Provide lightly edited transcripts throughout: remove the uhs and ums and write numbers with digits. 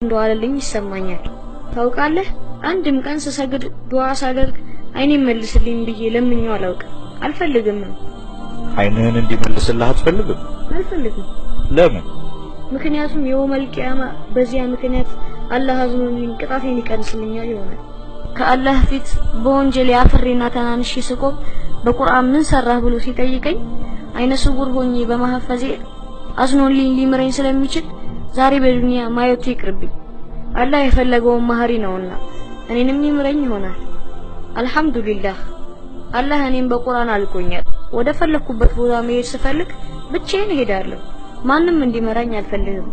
እንደዋለልኝ ይሰማኛል። ታውቃለህ አንድም ቀን ስሰግድ ዱዓ ሳደርግ አይኔን መልስልኝ ብዬ ለምኜው አላውቅም። አልፈልግም። አይንህን እንዲመልስልህ አትፈልግም? አልፈልግም። ለምን? ምክንያቱም የውመል ቂያማ በዚያ ምክንያት አላህ አዝኖልኝ ቅጣቴን ይቀንስልኛል ይሆናል። ከአላህ ፊት በወንጀል ያፍሬና ተናንሼ ስቆም በቁርአን ምን ሰራህ ብሎ ሲጠይቀኝ አይነ ስውር ሆኜ በማህፈዜ አዝኖልኝ ሊምረኝ ስለሚችል ዛሬ በዱንያ ማየቱ ይቅርብኝ። አላህ የፈለገውን መሐሪ ነውና እኔንም ይምረኝ ይሆናል። አልহামዱሊላህ አላህ እኔን በቁርአን አልቆኛል። ወደ ፈለኩበት ቦታ መሄድ ስፈልግ ብቻዬን እሄዳለሁ። ማንም እንዲመራኝ አልፈልግም።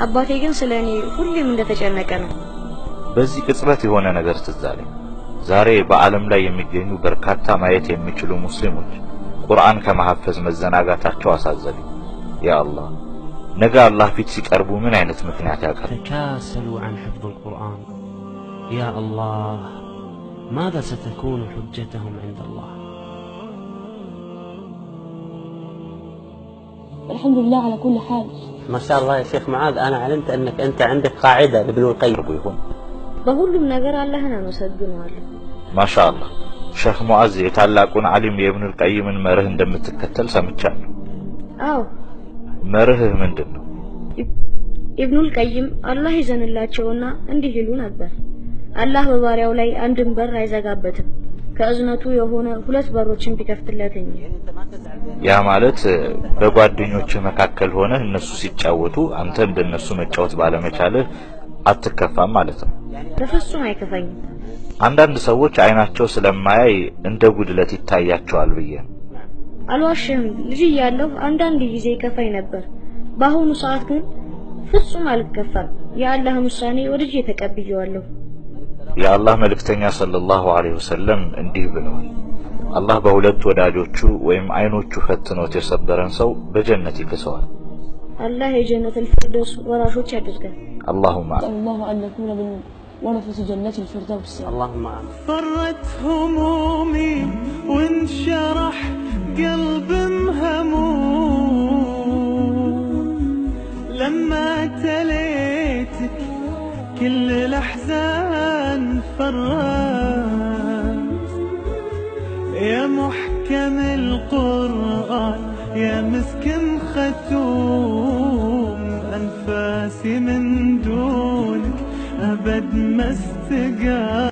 አባቴ ግን ስለኔ ሁሌም እንደተጨነቀ ነው። በዚህ ቅጽበት የሆነ ነገር ትዝ አለኝ። ዛሬ በዓለም ላይ የሚገኙ በርካታ ማየት የሚችሉ ሙስሊሞች ቁርአን ከማሐፈዝ መዘናጋታቸው አሳዘነኝ። ያ አላህ ነገ አላህ ፊት ሲቀርቡ ምን አይነት ምክንያት ያቀርቡ? تكاسلوا عن حفظ القرآن يا الله ماذا ستكون حجتهم عند الله؟ الحمد لله على كل حال. ما شاء الله يا شيخ معاذ أنا علمت أنك أنت عندك قاعدة لابن القيم يكون በሁሉም ነገር አላህን አመሰግነዋለሁ። ማሻአላህ ሼክ ሙዓዝ የታላቁን ዓሊም የኢብኑል ቀይምን መርህ እንደምትከተል ሰምቻለሁ። አዎ መርህ ምንድነው? ኢብኑል ቀይም አላህ ይዘንላቸውና እንዲህ ይሉ ነበር። አላህ በባሪያው ላይ አንድን በር አይዘጋበትም ከእዝነቱ የሆነ ሁለት በሮችን ቢከፍትለት እንጂ። ያ ማለት በጓደኞች መካከል ሆነ እነሱ ሲጫወቱ አንተ እንደነሱ መጫወት ባለመቻልህ አትከፋም ማለት ነው። በፍጹም አይከፋኝም። አንዳንድ ሰዎች አይናቸው ስለማያይ እንደ ጉድለት ይታያቸዋል ብዬ አልዋሽም። ልጅ እያለሁ አንዳንድ ጊዜ ይከፋኝ ነበር። በአሁኑ ሰዓት ግን ፍጹም አልከፋም። የአላህን ውሳኔ ወድጄ ተቀብዬዋለሁ። የአላህ መልእክተኛ ሰለላሁ ዐለይሂ ወሰለም እንዲህ ብለዋል። አላህ በሁለት ወዳጆቹ ወይም አይኖቹ ፈትኖት የሰበረን ሰው በጀነት ይክሰዋል። አላህ የጀነት الفردوس ወራሾች ያድርገን። اللهم الله أن نكون من ورثة جنة الفردوس. اللهم آمين. فرت همومي وانشرح قلب مهموم لما تليتك كل الأحزان فرت يا محكم القرآن يا مسكن ختوم أنفاسي من دونك أبد ما استقام.